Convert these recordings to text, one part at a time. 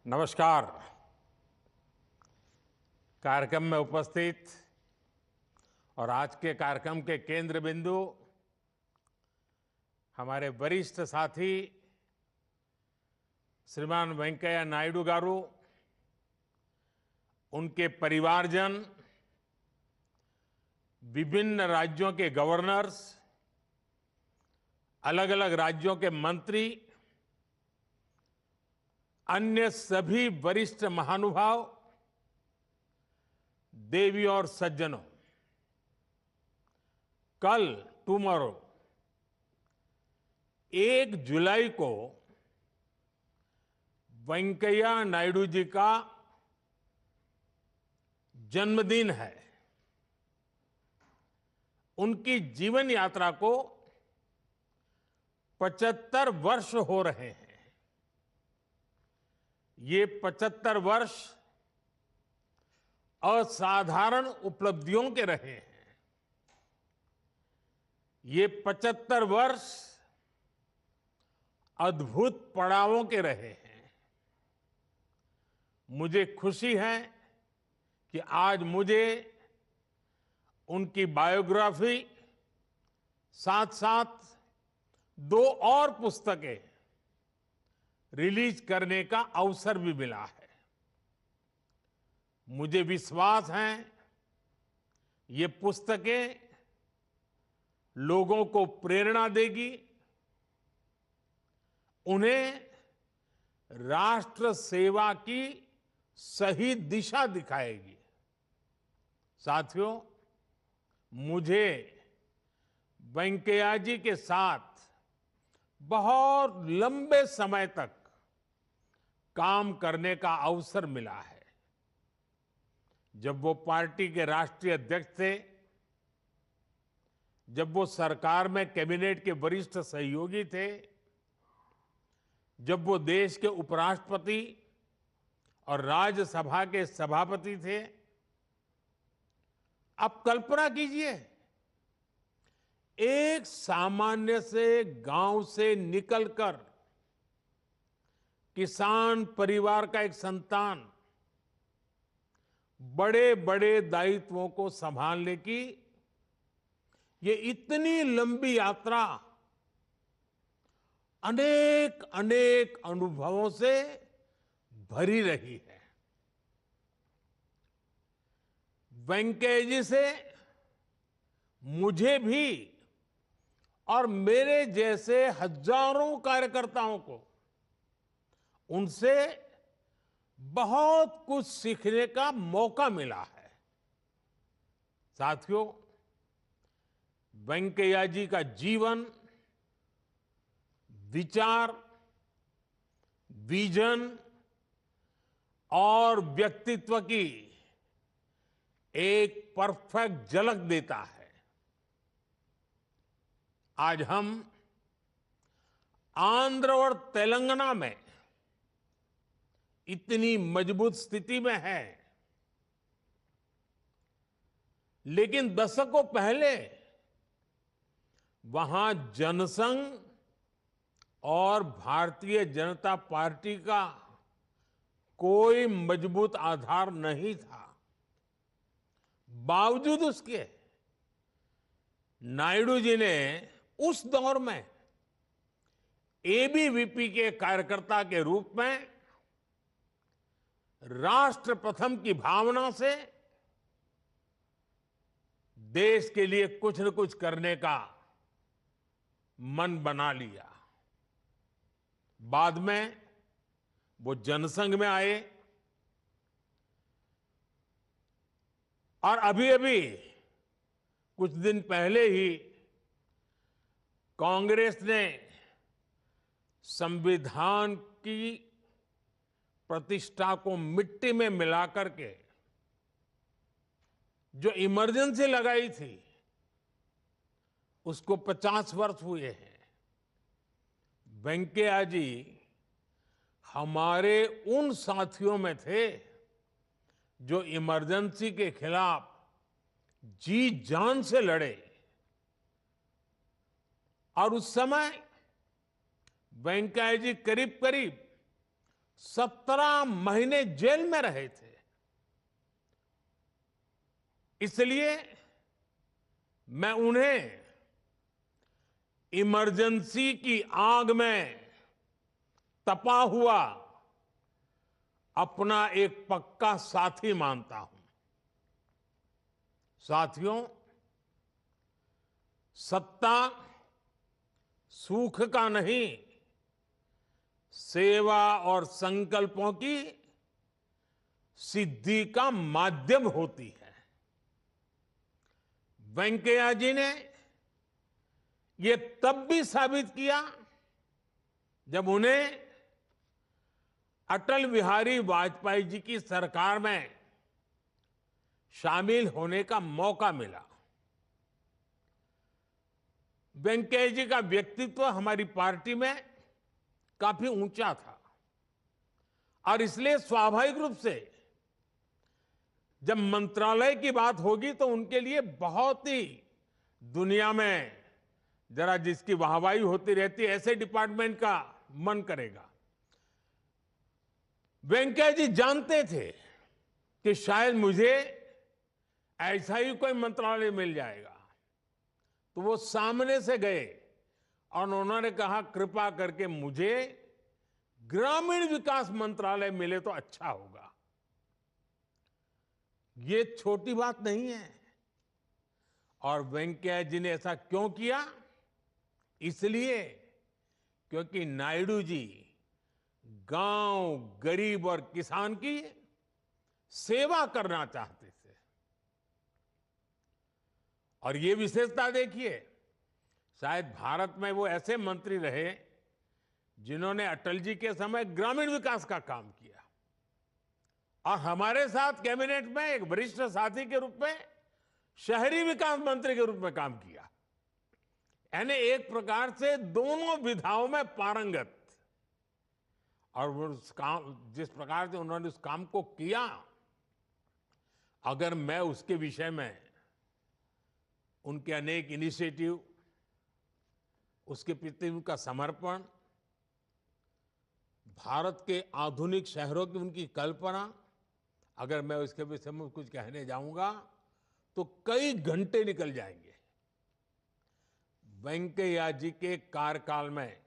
नमस्कार। कार्यक्रम में उपस्थित और आज के कार्यक्रम के केंद्र बिंदु हमारे वरिष्ठ साथी श्रीमान वेंकैया नायडू गारू, उनके परिवारजन, विभिन्न राज्यों के गवर्नर्स, अलग अलग राज्यों के मंत्री, अन्य सभी वरिष्ठ महानुभाव, देवियों और सज्जनों, कल टुमारो 1 जुलाई को वेंकैया नायडू जी का जन्मदिन है। उनकी जीवन यात्रा को 75 वर्ष हो रहे हैं। ये 75 वर्ष असाधारण उपलब्धियों के रहे हैं। ये 75 वर्ष अद्भुत पड़ावों के रहे हैं। मुझे खुशी है कि आज मुझे उनकी बायोग्राफी साथ साथ 2 और पुस्तकें रिलीज करने का अवसर भी मिला है। मुझे विश्वास है ये पुस्तकें लोगों को प्रेरणा देगी, उन्हें राष्ट्र सेवा की सही दिशा दिखाएगी। साथियों, मुझे वेंकैया जी के साथ बहुत लंबे समय तक काम करने का अवसर मिला है। जब वो पार्टी के राष्ट्रीय अध्यक्ष थे, जब वो सरकार में कैबिनेट के वरिष्ठ सहयोगी थे, जब वो देश के उपराष्ट्रपति और राज्यसभा के सभापति थे। आप कल्पना कीजिए, एक सामान्य से गांव से निकलकर किसान परिवार का एक संतान बड़े बड़े दायित्वों को संभालने की ये इतनी लंबी यात्रा अनेक अनेक अनुभवों से भरी रही है। वेंकैया जी से मुझे भी और मेरे जैसे हजारों कार्यकर्ताओं को उनसे बहुत कुछ सीखने का मौका मिला है। साथियों, वेंकैया जी का जीवन, विचार, विजन और व्यक्तित्व की एक परफेक्ट झलक देता है। आज हम आंध्र और तेलंगाना में इतनी मजबूत स्थिति में है, लेकिन दशकों पहले वहां जनसंघ और भारतीय जनता पार्टी का कोई मजबूत आधार नहीं था। बावजूद उसके नायडू जी ने उस दौर में एबीवीपी के कार्यकर्ता के रूप में राष्ट्र प्रथम की भावना से देश के लिए कुछ न कुछ करने का मन बना लिया। बाद में वो जनसंघ में आए और अभी अभी कुछ दिन पहले ही कांग्रेस ने संविधान की प्रतिष्ठा को मिट्टी में मिलाकर के जो इमरजेंसी लगाई थी, उसको 50 वर्ष हुए हैं। वेंकैया जी हमारे उन साथियों में थे जो इमरजेंसी के खिलाफ जी जान से लड़े और उस समय वेंकैया जी करीब करीब 17 महीने जेल में रहे थे। इसलिए मैं उन्हें इमरजेंसी की आग में तपा हुआ अपना एक पक्का साथी मानता हूं। साथियों, सत्ता सुख का नहीं, सेवा और संकल्पों की सिद्धि का माध्यम होती है। वेंकैया जी ने ये तब भी साबित किया जब उन्हें अटल बिहारी वाजपेयी जी की सरकार में शामिल होने का मौका मिला। वेंकैया जी का व्यक्तित्व हमारी पार्टी में काफी ऊंचा था और इसलिए स्वाभाविक रूप से जब मंत्रालय की बात होगी तो उनके लिए बहुत ही दुनिया में जरा जिसकी वाहवाही होती रहती है, ऐसे डिपार्टमेंट का मन करेगा। वेंकैया जी जानते थे कि शायद मुझे ऐसा ही कोई मंत्रालय मिल जाएगा, तो वो सामने से गए और उन्होंने कहा, कृपा करके मुझे ग्रामीण विकास मंत्रालय मिले तो अच्छा होगा। ये छोटी बात नहीं है। और वेंकैया जी ने ऐसा क्यों किया? इसलिए क्योंकि नायडू जी गांव, गरीब और किसान की सेवा करना चाहते थे। और ये विशेषता देखिए, शायद भारत में वो ऐसे मंत्री रहे जिन्होंने अटल जी के समय ग्रामीण विकास का काम किया और हमारे साथ कैबिनेट में एक वरिष्ठ साथी के रूप में शहरी विकास मंत्री के रूप में काम किया। यानी एक प्रकार से दोनों विधाओं में पारंगत। और उस काम, जिस प्रकार से उन्होंने उस काम को किया, अगर मैं उसके विषय में उनके अनेक इनिशिएटिव, उसके प्रति उनका समर्पण, भारत के आधुनिक शहरों की उनकी कल्पना, अगर मैं उसके विषय में कुछ कहने जाऊंगा तो कई घंटे निकल जाएंगे। वेंकैया जी के कार्यकाल में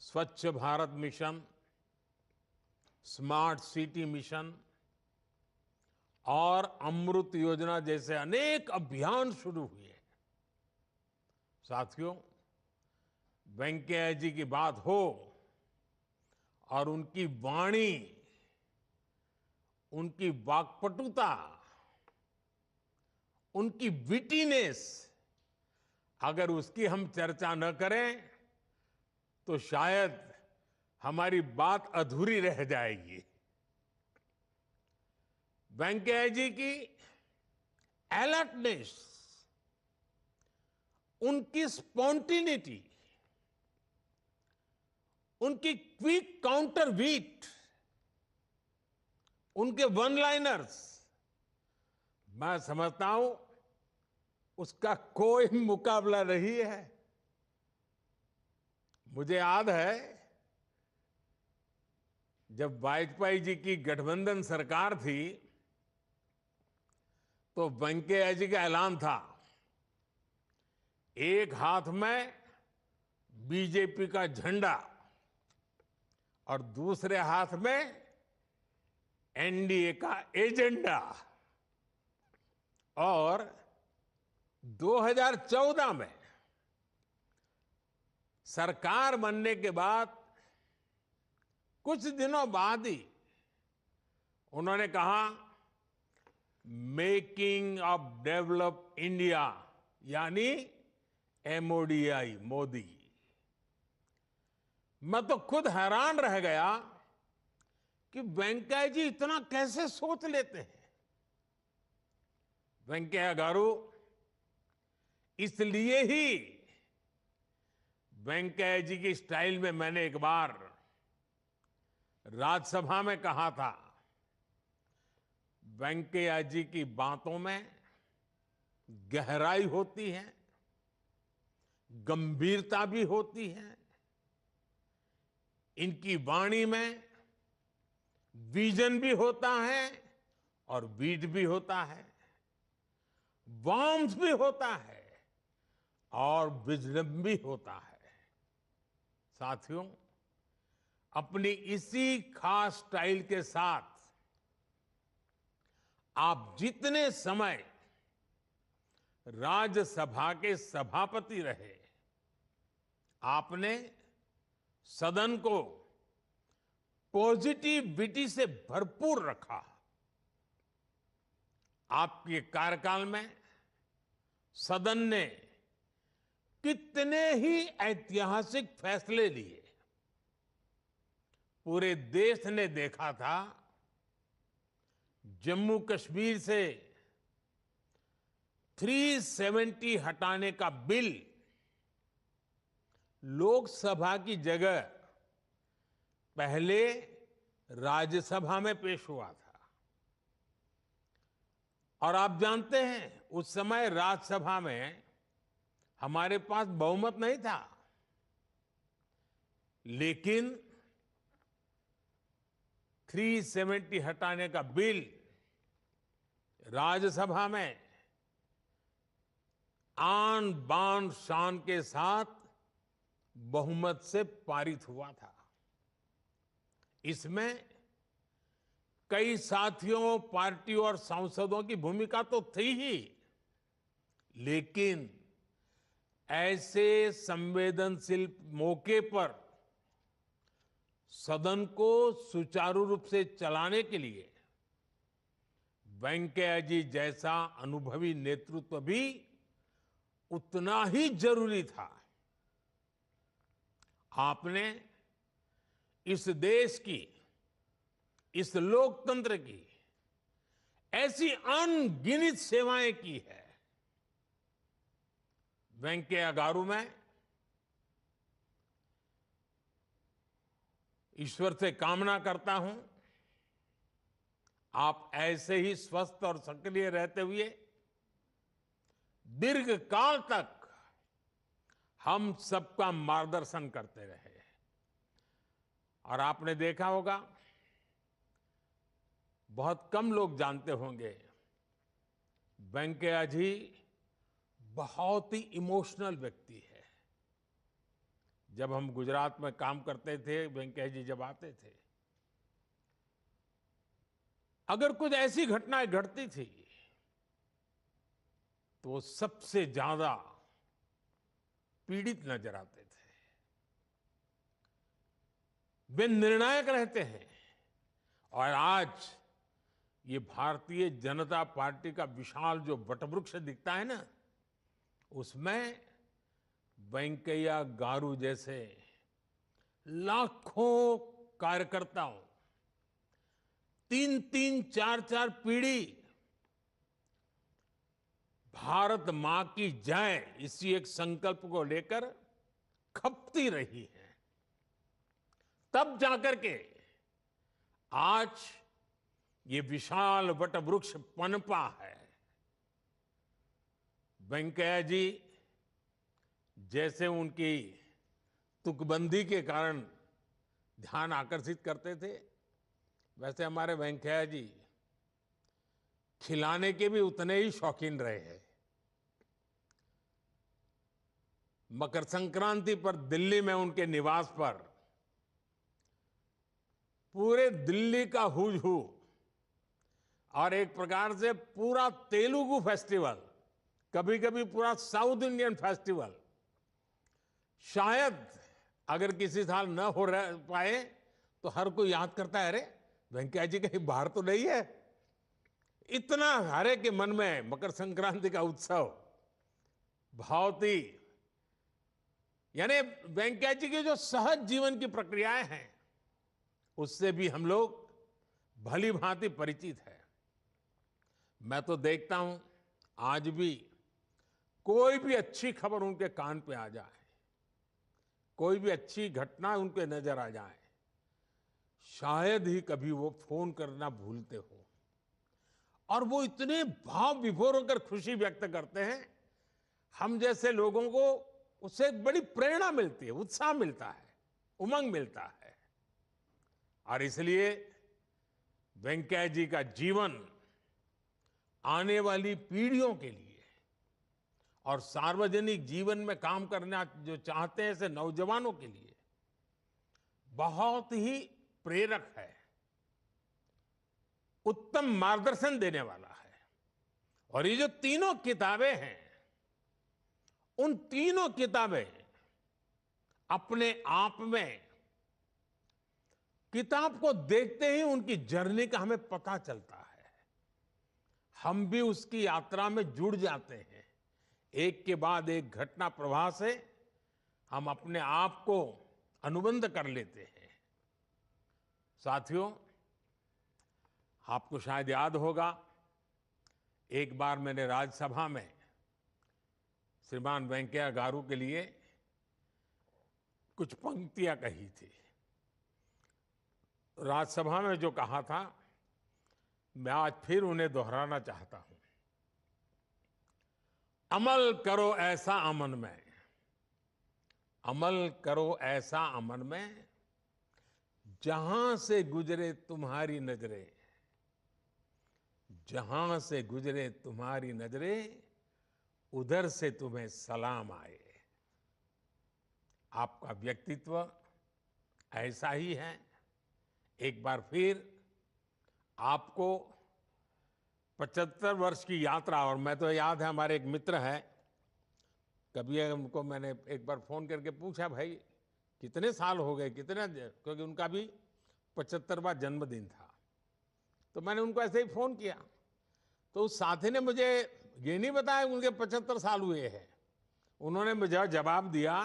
स्वच्छ Bharat mission, smart city mission और अमृत योजना जैसे अनेक अभियान शुरू हुए। साथियों, वेंकैया जी की बात हो और उनकी वाणी, उनकी वाक्पटुता, उनकी विटीनेस, अगर उसकी हम चर्चा न करें तो शायद हमारी बात अधूरी रह जाएगी। वेंकैया जी की अलर्टनेस, उनकी स्पॉन्टिनिटी, उनकी क्विक काउंटर वीट, उनके वन लाइनर्स, मैं समझता हूं उसका कोई मुकाबला नहीं है। मुझे याद है जब वाजपेयी जी की गठबंधन सरकार थी तो वेंकैया जी का ऐलान था, एक हाथ में बीजेपी का झंडा और दूसरे हाथ में एनडीए का एजेंडा। और 2014 में सरकार बनने के बाद कुछ दिनों बाद ही उन्होंने कहा, मेकिंग ऑफ डेवलप इंडिया, यानी MODI, मोदी। मैं तो खुद हैरान रह गया कि वेंकैया जी इतना कैसे सोच लेते हैं। वेंकैया गारू, इसलिए ही वेंकैया जी की स्टाइल में मैंने एक बार राज्यसभा में कहा था, वेंकैया जी की बातों में गहराई होती है, गंभीरता भी होती है, इनकी वाणी में विजन भी होता है और वीट भी होता है, वार्मथ भी होता है और विजडम भी होता है। साथियों, अपनी इसी खास स्टाइल के साथ आप जितने समय राज्यसभा के सभापति रहे, आपने सदन को पॉजिटिविटी से भरपूर रखा। आपके कार्यकाल में सदन ने कितने ही ऐतिहासिक फैसले लिए। पूरे देश ने देखा था जम्मू कश्मीर से 370 हटाने का बिल लोकसभा की जगह पहले राज्यसभा में पेश हुआ था। और आप जानते हैं उस समय राज्यसभा में हमारे पास बहुमत नहीं था, लेकिन 370 हटाने का बिल राज्यसभा में आन बान शान के साथ बहुमत से पारित हुआ था। इसमें कई साथियों, पार्टियों और सांसदों की भूमिका तो थी ही, लेकिन ऐसे संवेदनशील मौके पर सदन को सुचारू रूप से चलाने के लिए वेंकैया जी जैसा अनुभवी नेतृत्व भी उतना ही जरूरी था। आपने इस देश की, इस लोकतंत्र की ऐसी अनगिनत सेवाएं की है। वेंकैया गारू में ईश्वर से कामना करता हूं आप ऐसे ही स्वस्थ और सक्रिय रहते हुए दीर्घ काल तक हम सबका मार्गदर्शन करते रहे। और आपने देखा होगा, बहुत कम लोग जानते होंगे, वेंकैया जी बहुत ही इमोशनल व्यक्ति है। जब हम गुजरात में काम करते थे, वेंकैया जी जब आते थे, अगर कुछ ऐसी घटनाएं घटती थी तो वो सबसे ज्यादा पीड़ित नजर आते थे। वे निर्णायक रहते हैं। और आज ये भारतीय जनता पार्टी का विशाल जो वटवृक्ष दिखता है ना, उसमें वेंकैया गारू जैसे लाखों कार्यकर्ताओं, 3-3, 4-4 पीढ़ी भारत मां की जय इसी एक संकल्प को लेकर खपती रही है। तब जाकर के आज ये विशाल वटवृक्ष पनपा है। वेंकैया जी जैसे उनकी तुकबंदी के कारण ध्यान आकर्षित करते थे, वैसे हमारे वेंकैया जी खिलाने के भी उतने ही शौकीन रहे हैं। मकर संक्रांति पर दिल्ली में उनके निवास पर पूरे दिल्ली का हुज हू और एक प्रकार से पूरा तेलुगु फेस्टिवल, कभी कभी पूरा साउथ इंडियन फेस्टिवल, शायद अगर किसी साल न हो पाए तो हर कोई याद करता है, अरे वेंकैया जी कहीं बाहर तो नहीं है। इतना हरे के मन में मकर संक्रांति का उत्सव बहुत ही, यानी वेंकैया जी की जो सहज जीवन की प्रक्रियाएं हैं उससे भी हम लोग भली भांति परिचित है। मैं तो देखता हूं आज भी कोई भी अच्छी खबर उनके कान पे आ जाए, कोई भी अच्छी घटना उनके नजर आ जाए, शायद ही कभी वो फोन करना भूलते हो। और वो इतने भाव विभोर होकर खुशी व्यक्त करते हैं, हम जैसे लोगों को उससे एक बड़ी प्रेरणा मिलती है, उत्साह मिलता है, उमंग मिलता है। और इसलिए वेंकैया जी का जीवन आने वाली पीढ़ियों के लिए और सार्वजनिक जीवन में काम करना जो चाहते हैं ऐसे नौजवानों के लिए बहुत ही प्रेरक है, उत्तम मार्गदर्शन देने वाला है। और ये जो तीनों किताबें हैं, उन तीनों किताबें अपने आप में, किताब को देखते ही उनकी जर्नी का हमें पता चलता है, हम भी उसकी यात्रा में जुड़ जाते हैं। एक के बाद एक घटना प्रवाह से हम अपने आप को अनुबंध कर लेते हैं। साथियों, आपको शायद याद होगा, एक बार मैंने राज्यसभा में श्रीमान वेंकैया गारू के लिए कुछ पंक्तियां कही थी। राज्यसभा में जो कहा था, मैं आज फिर उन्हें दोहराना चाहता हूं। अमल करो ऐसा अमन में, अमल करो ऐसा अमन में, जहां से गुजरे तुम्हारी नजरें, जहां से गुजरे तुम्हारी नजरें, उधर से तुम्हें सलाम आए। आपका व्यक्तित्व ऐसा ही है। एक बार फिर आपको 75 वर्ष की यात्रा, और मैं तो याद है हमारे एक मित्र हैं, कभी उनको मैंने एक बार फोन करके पूछा, भाई कितने साल हो गए, कितने, क्योंकि उनका भी 75वां जन्मदिन था। तो मैंने उनको ऐसे ही फोन किया, तो उस साथी ने मुझे ये नहीं बताया उनके 75 साल हुए हैं। उन्होंने मुझे जवाब दिया,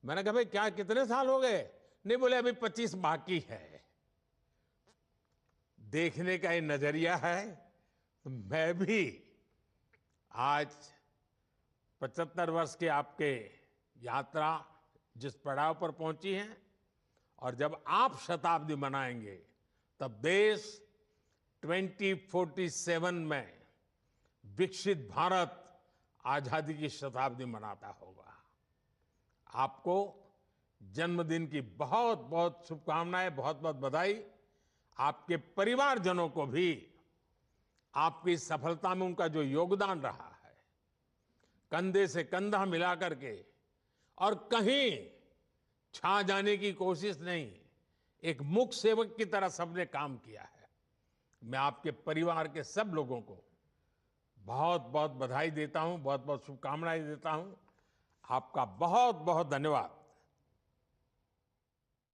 मैंने कहा भाई क्या कितने साल हो गए? नहीं, बोले अभी 25 बाकी है। देखने का ये नजरिया है। मैं भी आज 75 वर्ष के आपके यात्रा जिस पड़ाव पर पहुंची है, और जब आप शताब्दी मनाएंगे तब देश 2047 में विकसित भारत आजादी की शताब्दी मनाता होगा। आपको जन्मदिन की बहुत बहुत शुभकामनाएं, बहुत बहुत बधाई। आपके परिवारजनों को भी आपकी सफलता में उनका जो योगदान रहा है, कंधे से कंधा मिला करके, और कहीं छा जाने की कोशिश नहीं, एक मुख सेवक की तरह सबने काम किया है। मैं आपके परिवार के सब लोगों को बहुत बहुत बधाई देता हूं, बहुत बहुत शुभकामनाएं देता हूं। आपका बहुत बहुत धन्यवाद।